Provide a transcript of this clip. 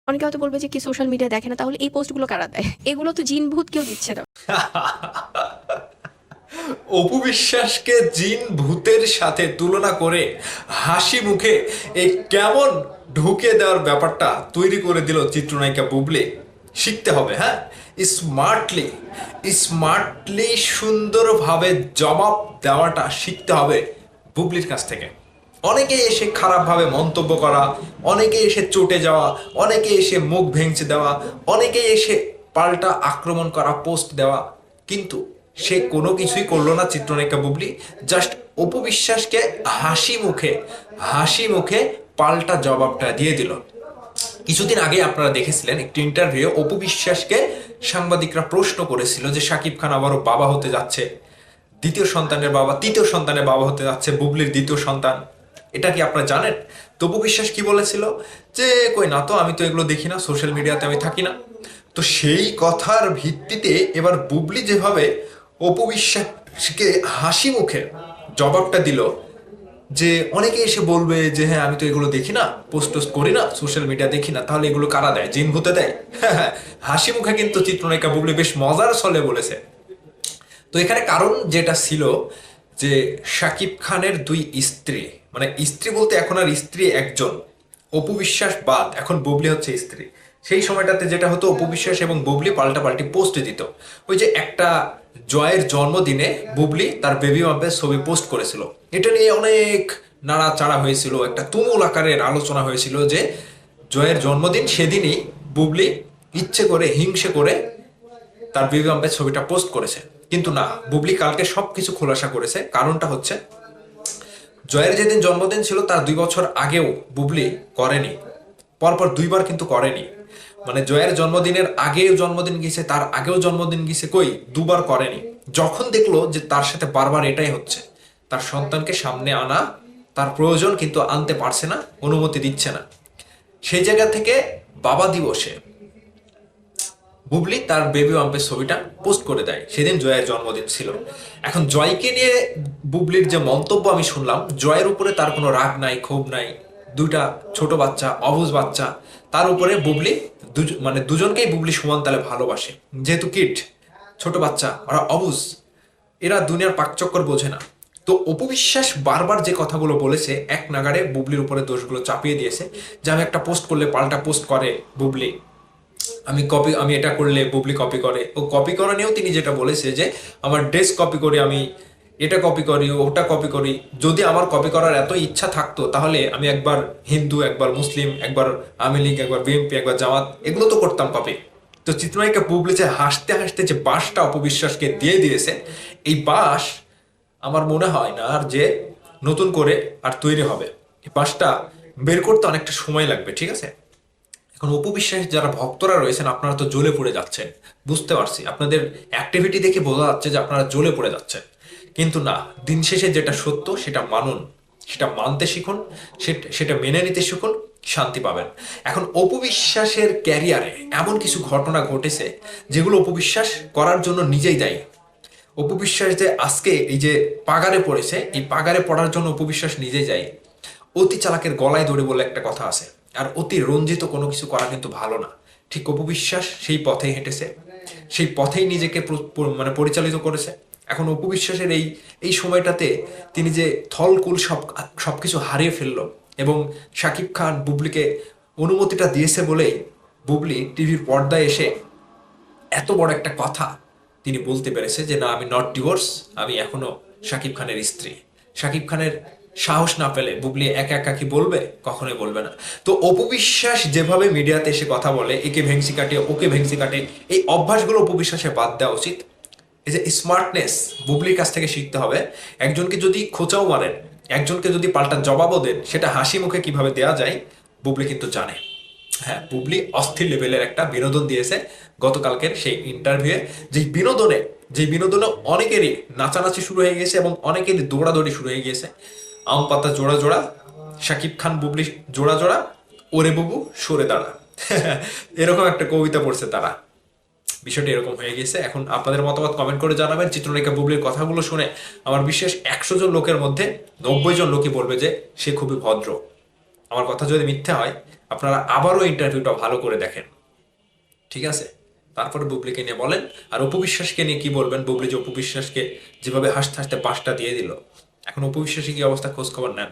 অনেকে হয়তো বলবে যে কি সোশ্যাল মিডিয়া দেখে না, তাহলে এই পোস্টগুলো কারা দেয়? এগুলো তো জিন ভূত কেউ দিচ্ছে না। অপু বিশ্বাসকে জিন ভূতের সাথে তুলনা করে হাসি মুখে এই কেমন ঢুকে দেওয়ার ব্যাপারটা তৈরি করে দিল চিত্রনায়িকা বুবলি। শিখতে হবে, হ্যাঁ, স্মার্টলি স্মার্টলি সুন্দরভাবে জবাব দেওয়াটা শিখতে হবে বুবলির কাছ থেকে। অনেকে এসে খারাপভাবে মন্তব্য করা, অনেকে এসে চটে যাওয়া, অনেকে এসে মুখ ভেঙচে দেওয়া, অনেকে এসে পাল্টা আক্রমণ করা, পোস্ট দেওয়া, কিন্তু সে কোনো কিছুই করলো না চিত্রনায়িকা বুবলি। জাস্ট অপু বিশ্বাসকে হাসি মুখে পাল্টা জবাবটা দিয়ে দিল। কিছুদিন আগে আপনারা দেখেছিলেন একটি ইন্টারভিউ, অপু বিশ্বাসকে সাংবাদিকরা প্রশ্ন করেছিল যে শাকিব খান আবারও বাবা হতে যাচ্ছে, দ্বিতীয় সন্তানের বাবা, তৃতীয় সন্তানের বাবা হতে যাচ্ছে, বুবলির দ্বিতীয় সন্তান। এটা কি আপনারা জানেন? তপু বিশ্বাস কি বলেছিল? যে কই না তো, আমি তো এগুলো দেখি না, সোশ্যাল মিডিয়াতে আমি থাকি না। তো সেই কথার ভিত্তিতে এবার বুবলি যেভাবে অপু বিশ্বাসকে হাসি মুখে জবাবটা দিল, যে অনেকে এসে বলবে যে হ্যাঁ আমি তো এগুলো দেখি না, পোস্ট টোস্ট করি না, সোশ্যাল মিডিয়া দেখি না, তাহলে এগুলো কারা দেয়? জিন ভূতে দেয়? হ্যাঁ, হাসি মুখে কিন্তু চিত্রনায়িকা বুবলি বেশ মজার ছলে বলেছে। তো এখানে কারণ যেটা ছিল, যে শাকিব খানের দুই স্ত্রী, মানে স্ত্রী বলতে এখন আর স্ত্রী একজন, অপু বিশ্বাস বাদ, এখন বুবলি হচ্ছে স্ত্রী। সেই সময়টাতে যেটা হতো, অপু বিশ্বাস এবং বুবলি পাল্টাপাল্টি পোস্ট দিত। ওই যে একটা জয়ের জন্মদিনে বুবলি তার বেবি বাম্পের ছবি পোস্ট করেছিল, এটা নিয়ে অনেক নাড়াচাড়া হয়েছিল, একটা তুমুল আকারের আলোচনা হয়েছিল যে জয়ের জন্মদিন সেদিনই বুবলি ইচ্ছে করে হিংসে করে তার বেবি বাম্পের ছবিটা পোস্ট করেছে। কিন্তু না, বুবলি কালকে সবকিছু খোলাসা করেছে। কারণটা হচ্ছে, জয়ের যেদিন জন্মদিন ছিল তার 2 বছর আগেও বুবলি করেনি, পরপর দুইবার কিন্তু করেনি। মানে জয়ের জন্মদিনের আগেও জন্মদিন গেছে, তার আগেও জন্মদিন গেছে, কই দুবার করেনি। যখন দেখলো যে তার সাথে বারবার এটাই হচ্ছে, তার সন্তানকে সামনে আনা তার প্রয়োজন, কিন্তু আনতে পারছে না, অনুমতি দিচ্ছে না, সেই জায়গা থেকে বাবা দিবসে বুবলি তার বেবি বাম্পের ছবিটা পোস্ট করে দেয়। সেদিন জয়ের জন্মদিন ছিল। এখন জয়কে নিয়ে বুবলির যে মন্তব্য আমি শুনলাম, জয়ের উপরে তার কোনো রাগ নাই, ক্ষোভ নাই, দুইটা ছোট বাচ্চা, অবুঝ বাচ্চা, তার উপরে বুবলি মানে দুজনকেই বুবলি সমান তালে ভালোবাসে। যেহেতু কিড, ছোট বাচ্চা, ওরা অবুঝ, এরা দুনিয়ার পাকচক্কর বোঝে না। তো অপু বিশ্বাস বারবার যে কথাগুলো বলেছে, এক নাগাড়ে বুবলির উপরে দোষগুলো চাপিয়ে দিয়েছে, যে আমি একটা পোস্ট করলে পাল্টা পোস্ট করে বুবলি, আমি এটা করলে বুবলি কপি করে। ও কপি করা নিয়েও তিনি যেটা বলেছে যে আমার ড্রেস কপি করি, আমি এটা কপি করি, ওটা কপি করি। যদি আমার কপি করার এত ইচ্ছা থাকতো, তাহলে আমি একবার হিন্দু, একবার মুসলিম, একবার আওয়ামী লীগ, একবার বিএনপি, একবার জামাত, এগুলো তো করতাম কপি। তো চিত্রনায়িকা বুবলি যে হাসতে হাসতে যে বাঁশটা অপবিশ্বাসকে দিয়ে দিয়েছে, এই বাঁশ আমার মনে হয় না আর যে নতুন করে আর তৈরি হবে। এই বাঁশটা বের করতে অনেকটা সময় লাগবে, ঠিক আছে? এখন অপু বিশ্বাস যারা ভক্তরা রয়েছেন, আপনারা তো জ্বলে পড়ে যাচ্ছেন, বুঝতে পারছি, আপনাদের অ্যাক্টিভিটি দেখে বোঝা যাচ্ছে যে আপনারা জ্বলে পড়ে যাচ্ছেন। কিন্তু না, দিন শেষে যেটা সত্য সেটা মানুন, সেটা মানতে শিখুন, সেটা মেনে নিতে শিখুন, শান্তি পাবেন। এখন অপু বিশ্বাসের ক্যারিয়ারে এমন কিছু ঘটনা ঘটেছে যেগুলো অপু বিশ্বাস করার জন্য নিজেই দায়ী। অপু বিশ্বাস যে আজকে এই যে পাগারে পড়েছে, এই পাগারে পড়ার জন্য অপু বিশ্বাস নিজেই যায়। অতি চালাকের গলায় ধরে বলে একটা কথা আছে, আর অতি রঞ্জিত কোনো কিছু করা কিন্তু ভালো না। ঠিক অপু বিশ্বাস সেই পথেই হেঁটেছে, সেই পথেই নিজেকে মানে পরিচালিত করেছে। এখন অপু বিশ্বাসের এই এই সময়টাতে তিনি যে থলকুল সবকিছু হারিয়ে ফেললো, এবং শাকিব খান বুবলিকে অনুমতিটা দিয়েছে বলেই বুবলি টিভির পর্দায় এসে এত বড় একটা কথা তিনি বলতে পেরেছে, যে না আমি নট ডিভোর্স, আমি এখনো শাকিব খানের স্ত্রী। শাকিব খানের সাহস না পেলে বুবলি একা একা কি বলবে? কখনোই বলবে না। তো অপবিশ্বাস যেভাবে মিডিয়াতে এসে কথা বলে, একে ভেংসি কাটে, ওকে ভেংসি কাটে, এই অভ্যাসগুলো অপবিশ্বাসে বাদ দেওয়া উচিত। এই যে স্মার্টনেস বুবলির কাছ থেকে শিখতে হবে। একজনকে যদি খোঁচাও মারেন, একজনকে যদি পাল্টা জবাবও দেন, সেটা হাসি মুখে কিভাবে দেওয়া যায় বুবলি কিন্তু জানে। হ্যাঁ, বুবলি অস্থির লেভেলের একটা বিনোদন দিয়েছে গতকালকের সেই ইন্টারভিউয়ে। যেই বিনোদনে অনেকেরই নাচানাচি শুরু হয়ে গেছে এবং অনেকেরই দৌড়াদৌড়ি শুরু হয়ে গিয়েছে। আম পাতা জোড়া জোড়া, শাকিব খান বুবলি জোড়া জোড়া, ওরে বুবু সরে দাঁড়া, এরকম একটা কবিতা পড়ছে তারা। বিষয়টা এরকম হয়ে গেছে। এখন আপনাদের মতামত কমেন্ট করে জানাবেন। চিত্রনায়িকা বুবলির কথাগুলো শুনে আমার বিশ্বাস 100 জন লোকের মধ্যে 90 জন লোকই বলবে যে সে খুবই ভদ্র। আমার কথা যদি মিথ্যা হয়, আপনারা আবারও ইন্টারভিউটা ভালো করে দেখেন, ঠিক আছে? তারপরে বুবলিকে নিয়ে বলেন। আর অপু বিশ্বাসকে নিয়ে কি বলবেন? বুবলি যে অপু বিশ্বাসকে যেভাবে হাসতে হাসতে 5টা দিয়ে দিল, এখন অপু বিশ্বাসের কি অবস্থা খোঁজ খবর নেন।